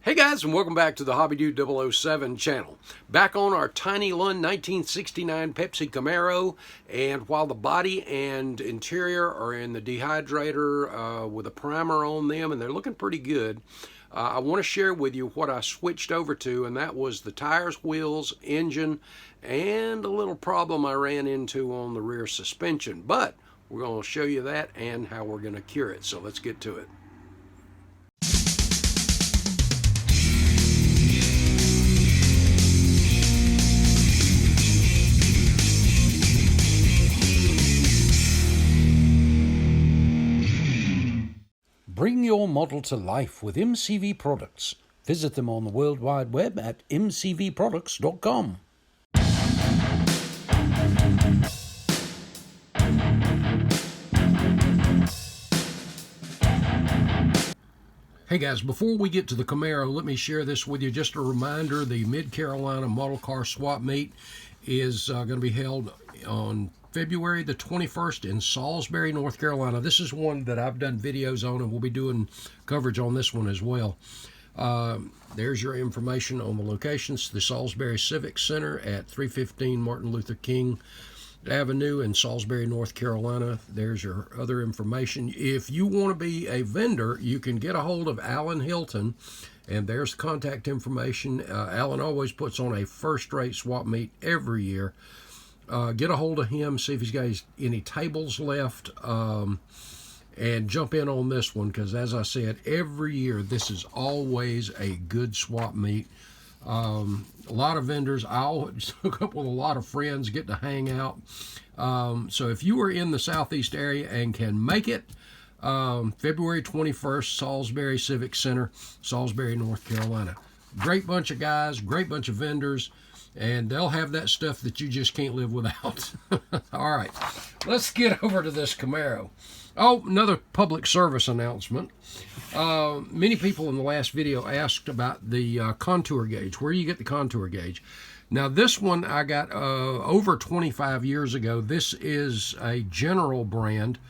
Hey guys, and welcome back to the Hobby Dude 007 channel. Back on our tiny Lund 1969 Pepsi Camaro, and while the body and interior are in the dehydrator with a primer on them, and they're looking pretty good, I want to share with you what I switched over to, and that was the tires, wheels, engine, and a little problem I ran into on the rear suspension. But we're going to show you that and how we're going to cure it, so let's get to it. Bring your model to life with MCV products. Visit them on the World Wide Web at mcvproducts.com. Hey guys, before we get to the Camaro, let me share this with you. Just a reminder, the Mid-Carolina Model Car Swap Meet is going to be held on February the 21st in Salisbury, North Carolina. This is one that I've done videos on, and we'll be doing coverage on this one as well. There's your information on the locations. The Salisbury Civic Center at 315 Martin Luther King Avenue in Salisbury, North Carolina. There's your other information. If you want to be a vendor, you can get a hold of Alan Hilton, and there's the contact information. Alan always puts on a first-rate swap meet every year. Get a hold of him, see if he's got any tables left, and jump in on this one, because as I said, every year this is always a good swap meet. A lot of vendors. I always hook up with a lot of friends, get to hang out. So if you are in the southeast area and can make it, February 21st, Salisbury Civic Center, Salisbury, North Carolina. Great bunch of guys, great bunch of vendors, and they'll have that stuff that you just can't live without. All right, let's get over to this Camaro. Oh, another public service announcement. Many people in the last video asked about the contour gauge. Where do you get the contour gauge? Now, this one I got over 25 years ago. This is a General brand.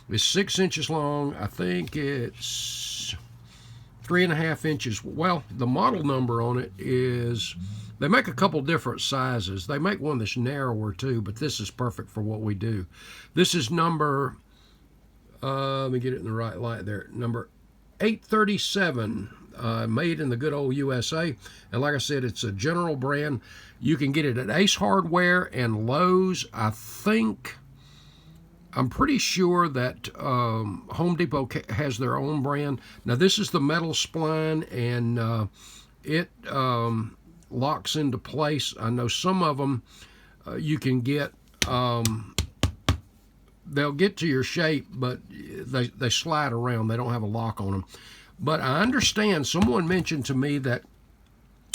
It's 6 inches long. I think it's 3.5 inches. Well, the model number on it is, they make a couple different sizes. They make one that's narrower too, but this is perfect for what we do. This is number, let me get it in the right light there, number 837, made in the good old USA. And like I said, it's a General brand. You can get it at Ace Hardware and Lowe's. I'm pretty sure that Home Depot has their own brand. Now, this is the metal spline, and it locks into place. I know some of them you can get, they'll get to your shape, but they slide around. They don't have a lock on them. But I understand, someone mentioned to me that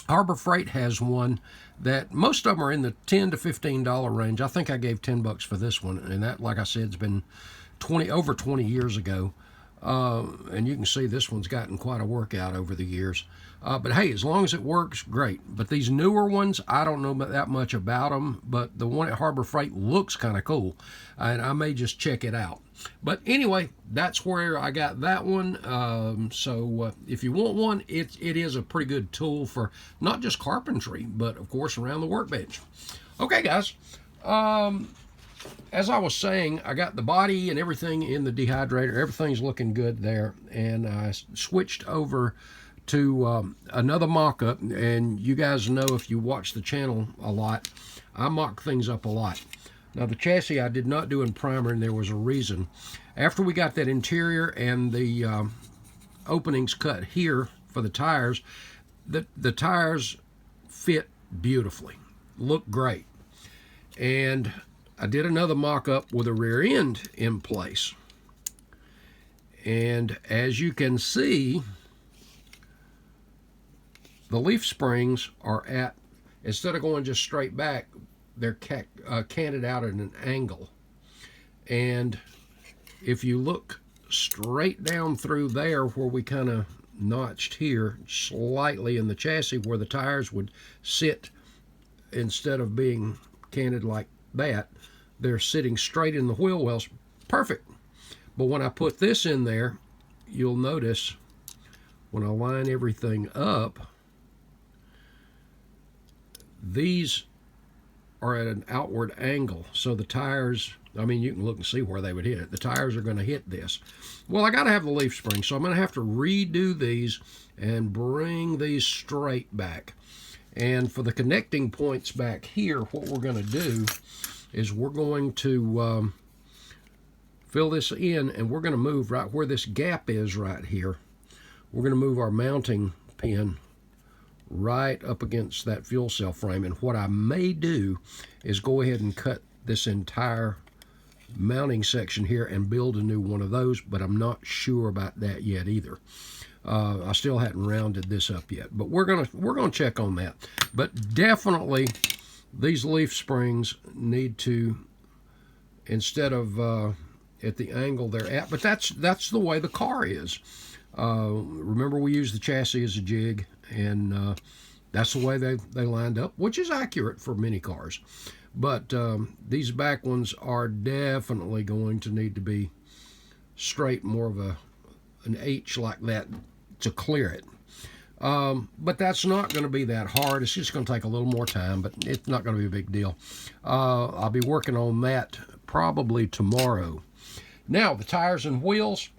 Harbor Freight has one that most of them are in the $10 to $15 range. I think I gave $10 for this one, and that, like I said, it's been over 20 years ago. And you can see this one's gotten quite a workout over the years. But hey, as long as it works, great. But these newer ones, I don't know that much about them, but the one at Harbor Freight looks kind of cool, and I may just check it out. But anyway, that's where I got that one. So if you want one, it is a pretty good tool for not just carpentry, but of course around the workbench. Okay, guys. As I was saying, I got the body and everything in the dehydrator. Everything's looking good there. And I switched over to another mock-up. And you guys know, if you watch the channel a lot, I mock things up a lot. Now, the chassis I did not do in primer, and there was a reason. After we got that interior and the openings cut here for the tires, the tires fit beautifully, look great. And I did another mock-up with a rear end in place. And as you can see, the leaf springs are at, instead of going just straight back, they're canted out at an angle. And if you look straight down through there where we kind of notched here slightly in the chassis where the tires would sit, instead of being canted like that, they're sitting straight in the wheel wells. Perfect. But when I put this in there, you'll notice when I line everything up, these are at an outward angle. So the tires, I mean, you can look and see where they would hit it. The tires are going to hit this. Well, I got to have the leaf spring, so I'm going to have to redo these and bring these straight back. And for the connecting points back here, what we're going to do is we're going to fill this in, and we're going to move right where this gap is right here. We're going to move our mounting pin right up against that fuel cell frame. And what I may do is go ahead and cut this entire mounting section here and build a new one of those, but I'm not sure about that yet either. I still hadn't rounded this up yet, but we're gonna check on that. But definitely these leaf springs need to, instead of at the angle they're at, but that's the way the car is. Remember, we use the chassis as a jig, and that's the way they lined up, which is accurate for many cars. But these back ones are definitely going to need to be straight, more of an H like that to clear it. But that's not going to be that hard. It's just going to take a little more time, but it's not going to be a big deal. I'll be working on that probably tomorrow. Now, the tires and wheels.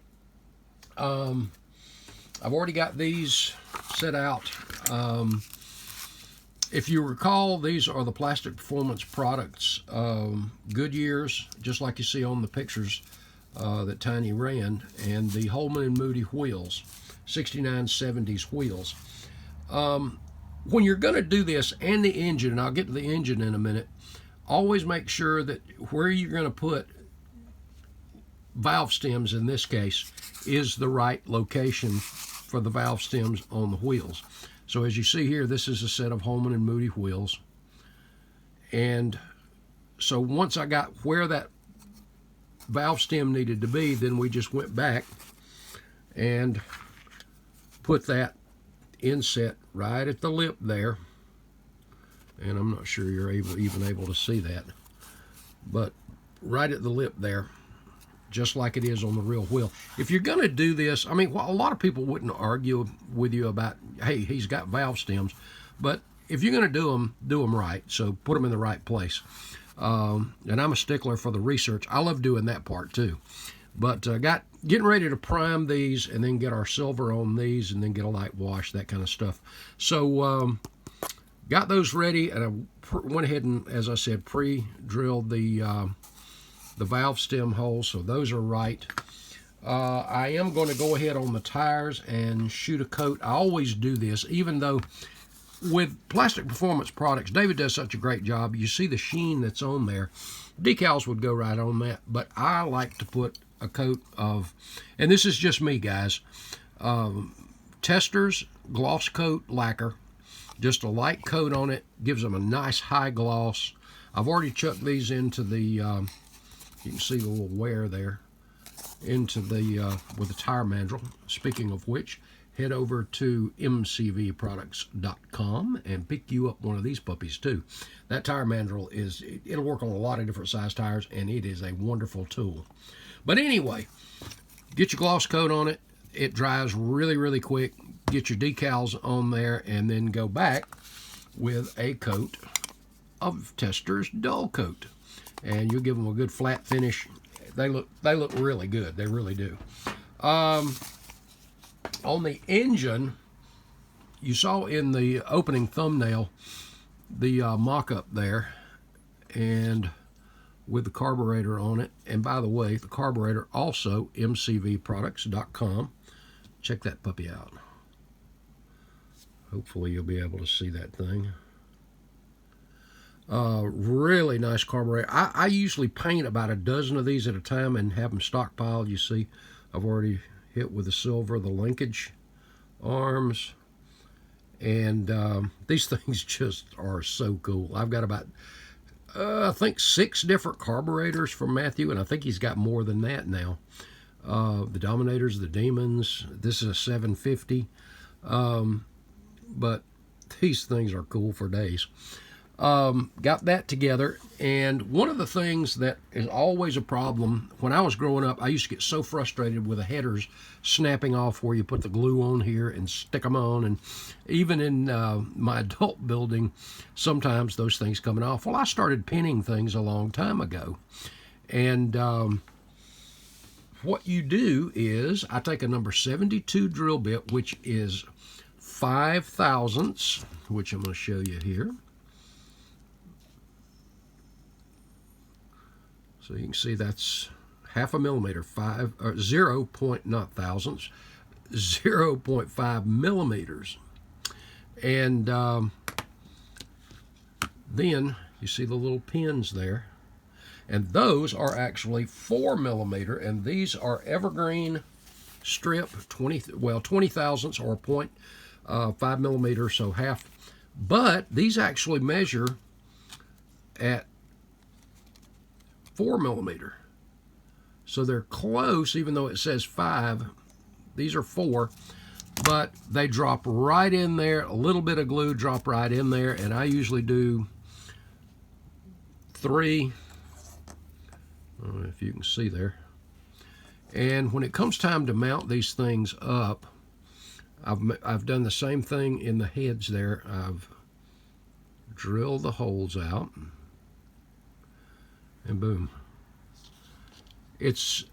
I've already got these set out. If you recall, these are the Plastic Performance Products Goodyears, just like you see on the pictures that Tiny ran, and the Holman & Moody wheels, 6970s wheels. When you're going to do this, and the engine, and I'll get to the engine in a minute, always make sure that where you're going to put valve stems, in this case, is the right location for the valve stems on the wheels. So as you see here, this is a set of Holman & Moody wheels. And so once I got where that valve stem needed to be, then we just went back and put that inset right at the lip there. And I'm not sure you're even able to see that, but right at the lip there, just like it is on the real wheel. If you're going to do this, I mean, a lot of people wouldn't argue with you about, hey, he's got valve stems, but if you're going to do them right, so put them in the right place. And I'm a stickler for the research. I love doing that part too. But getting ready to prime these and then get our silver on these and then get a light wash, that kind of stuff. So got those ready, and I went ahead and, as I said, pre-drilled the valve stem holes, so those are right. I am going to go ahead on the tires and shoot a coat. I always do this, even though with Plastic Performance Products, David does such a great job. You see the sheen that's on there. Decals would go right on that, but I like to put a coat of, and this is just me, guys, Testors Gloss Coat Lacquer. Just a light coat on it, gives them a nice high gloss. I've already chucked these into the you can see the little wear there, into the with the tire mandrel. Speaking of which, head over to mcvproducts.com and pick you up one of these puppies too. That tire mandrel it'll work on a lot of different size tires, and it is a wonderful tool. But anyway, get your gloss coat on it. It dries really, really quick. Get your decals on there, and then go back with a coat of Testors Dull Coat, and you'll give them a good flat finish. They look really good. They really do. On the engine, you saw in the opening thumbnail the mock-up there, and with the carburetor on it. And by the way, the carburetor also mcvproducts.com. Check that puppy out. Hopefully you'll be able to see that thing. Really nice carburetor. I usually paint about a dozen of these at a time and have them stockpiled. You see, I've already hit with the silver the linkage arms, and these things just are so cool. I've got about I think 6 different carburetors from Matthew, and I think he's got more than that now. The Dominators, the Demons. This is a 750, but these things are cool for days. Got that together, and one of the things that is always a problem, when I was growing up, I used to get so frustrated with the headers snapping off where you put the glue on here and stick them on, and even in my adult building, sometimes those things coming off. Well, I started pinning things a long time ago, and what you do is I take a number 72 drill bit, which is 5 thousandths, which I'm going to show you here. So you can see that's half a millimeter, 0. Not thousandths, 0.5 millimeters. And then you see the little pins there. And those are actually 4 millimeter, and these are evergreen strip, 20 thousandths or 0.5 millimeter, so half. But these actually measure at 4 millimeter. So they're close, even though it says 5. These are 4, but they drop right in there. A little bit of glue drop right in there, and I usually do 3. I don't know if you can see there. And when it comes time to mount these things up, I've done the same thing in the heads there. I've drilled the holes out, and boom. It's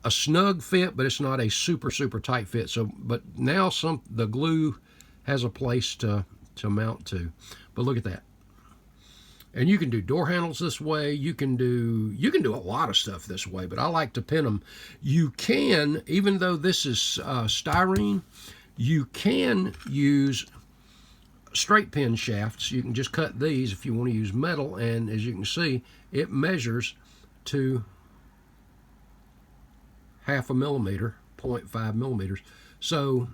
a snug fit, but it's not a super tight fit. So, but now the glue has a place to mount to. But look at that. And you can do door handles this way. You can do a lot of stuff this way, but I like to pin them. You can, even though this is styrene, you can use straight pin shafts. You can just cut these if you want to use metal, and as you can see, it measures to half a millimeter, 0.5 millimeters. So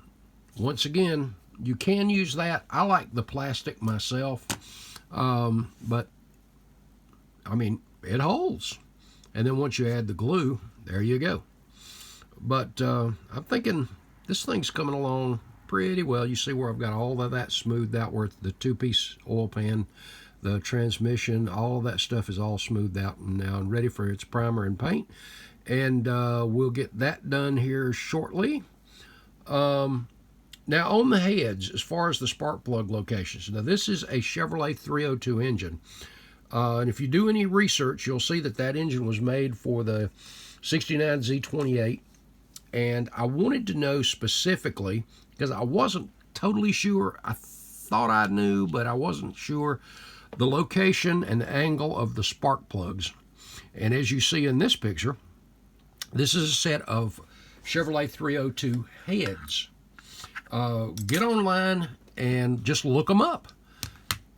once again, you can use that. I like the plastic myself. But I mean, it holds. And then once you add the glue, there you go. But I'm thinking this thing's coming along pretty well. You see where I've got all of that smoothed out, where the 2-piece oil pan, the transmission, all of that stuff is all smoothed out now and ready for its primer and paint. And we'll get that done here shortly. Now on the heads, as far as the spark plug locations, now this is a Chevrolet 302 engine. And if you do any research, you'll see that engine was made for the 69Z28. And I wanted to know specifically, because I wasn't totally sure. I thought I knew, but I wasn't sure the location and the angle of the spark plugs. And as you see in this picture, this is a set of Chevrolet 302 heads. Get online and just look them up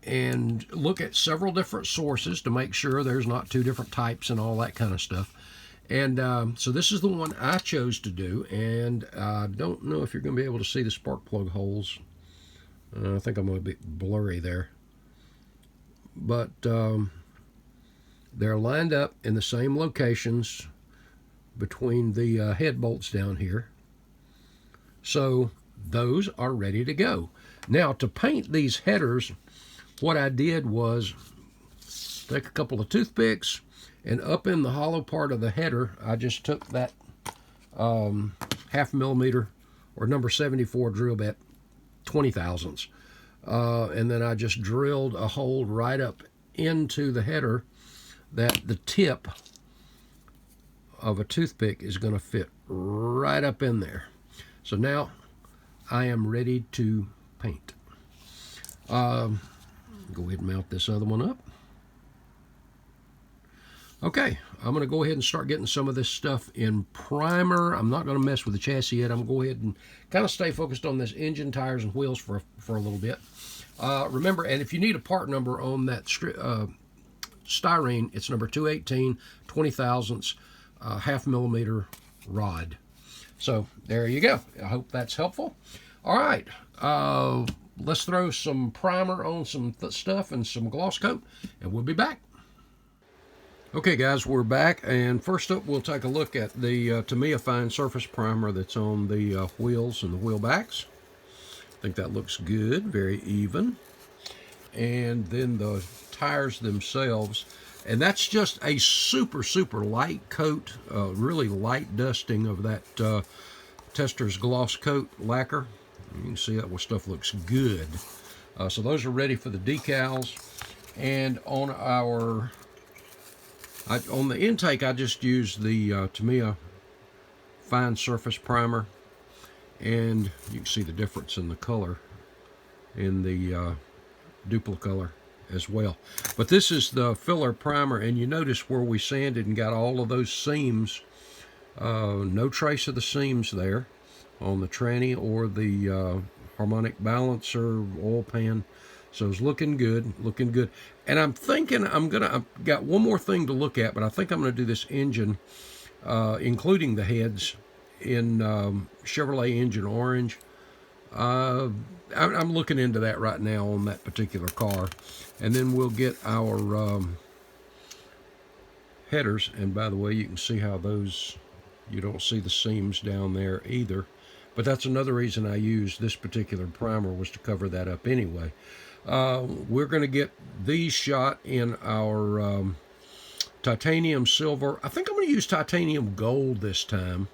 and look at several different sources to make sure there's not 2 different types and all that kind of stuff. And so this is the one I chose to do, and I don't know if you're going to be able to see the spark plug holes. I think I'm going to be blurry there. But they're lined up in the same locations between the head bolts down here. So those are ready to go. Now, to paint these headers, what I did was take a couple of toothpicks, and up in the hollow part of the header, I just took that half millimeter or number 74 drill bit, 20 thousandths, and then I just drilled a hole right up into the header that the tip of a toothpick is going to fit right up in there. So now I am ready to paint. Go ahead and mount this other one up. Okay, I'm going to go ahead and start getting some of this stuff in primer. I'm not going to mess with the chassis yet. I'm going to go ahead and kind of stay focused on this engine, tires, and wheels for a little bit. Remember, and if you need a part number on that styrene, it's number 218, 20 thousandths, half millimeter rod. So there you go. I hope that's helpful. All right, let's throw some primer on some stuff and some gloss coat, and we'll be back. Okay guys, we're back, and first up we'll take a look at the Tamiya Fine Surface Primer that's on the wheels and the wheel backs. I think that looks good, very even. and then the tires themselves. And that's just a super, super light coat, really light dusting of that Tester's Gloss Coat lacquer. You can see that stuff looks good. So those are ready for the decals. And on on the intake, I just used the Tamiya Fine Surface Primer. And you can see the difference in the color in the Duplicolor as well. But this is the filler primer, and you notice where we sanded and got all of those seams, no trace of the seams there on the tranny or the harmonic balancer oil pan. So it's looking good, looking good. And I'm thinking I've got one more thing to look at, but I think I'm gonna do this engine, including the heads, in Chevrolet engine orange. I'm looking into that right now on that particular car. And then we'll get our headers. And by the way, you can see how those, you don't see the seams down there either. But that's another reason I used this particular primer, was to cover that up anyway. We're going to get these shot in our titanium silver. I think I'm going to use titanium gold this time.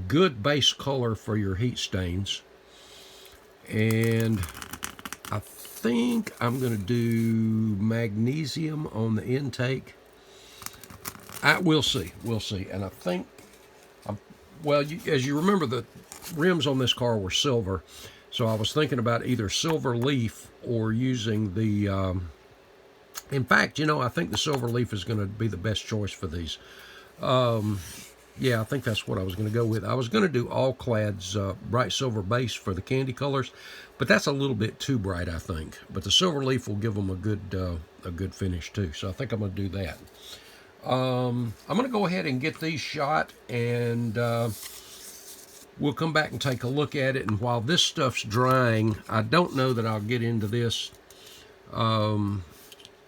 Good base color for your heat stains. And I think I'm going to do magnesium on the intake. We'll see. And I think, well, as you remember, the rims on this car were silver. So I was thinking about either silver leaf or using the, in fact, you know, I think the silver leaf is going to be the best choice for these. Yeah, I think that's what I was going to go with. I was going to do All-Clad's bright silver base for the candy colors, but that's a little bit too bright, I think. But the silver leaf will give them a good finish too. So I think I'm going to do that. I'm going to go ahead and get these shot, and we'll come back and take a look at it. And while this stuff's drying, I don't know that I'll get into this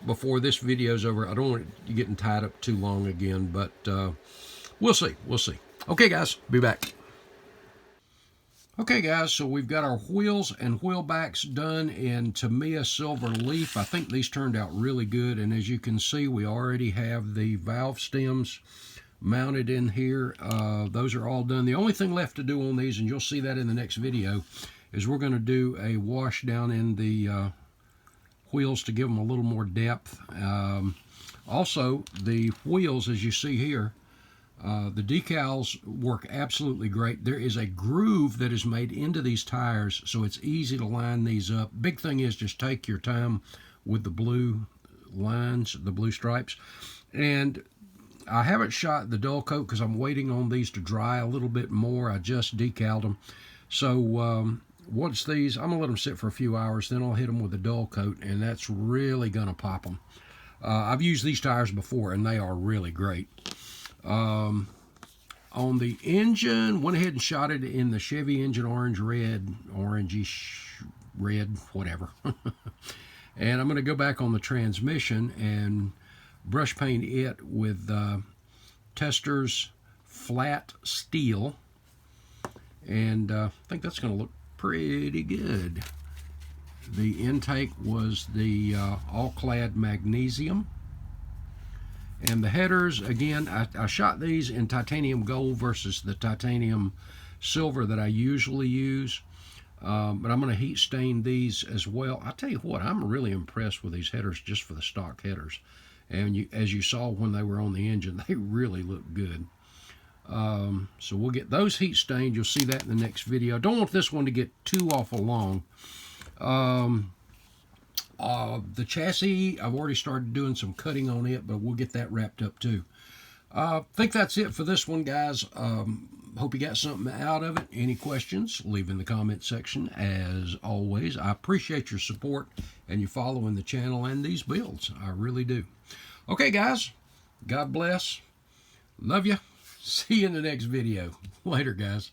before this video's over. I don't want it getting tied up too long again, but we'll see. Okay, guys, be back. Okay, guys, so we've got our wheels and wheel backs done in Tamiya Silver Leaf. I think these turned out really good, and as you can see, we already have the valve stems mounted in here. Those are all done. The only thing left to do on these, and you'll see that in the next video, is we're going to do a wash down in the wheels to give them a little more depth. Also, the wheels, as you see here, the decals work absolutely great. There is a groove that is made into these tires, so it's easy to line these up. Big thing is just take your time with the blue lines, the blue stripes. And I haven't shot the dull coat because I'm waiting on these to dry a little bit more. I just decaled them. So once these, I'm going to let them sit for a few hours, then I'll hit them with a dull coat, and that's really going to pop them. I've used these tires before, and they are really great. On the engine, went ahead and shot it in the Chevy engine orange red, orangish red, whatever. And I'm going to go back on the transmission and brush paint it with Tester's flat steel, and I think that's going to look pretty good. The intake was the All-Clad magnesium. And the headers, again, I shot these in titanium gold versus the titanium silver that I usually use. But I'm going to heat stain these as well. I tell you what, I'm really impressed with these headers just for the stock headers. And as you saw when they were on the engine, they really look good. So we'll get those heat stained. You'll see that in the next video. I don't want this one to get too awful long. The chassis, I've already started doing some cutting on it, but we'll get that wrapped up too. I think that's it for this one, guys. Hope you got something out of it. Any questions, leave in the comment section. As always, I appreciate your support and you following the channel and these builds. I really do. Okay, guys. God bless. Love you. See you in the next video. Later, guys.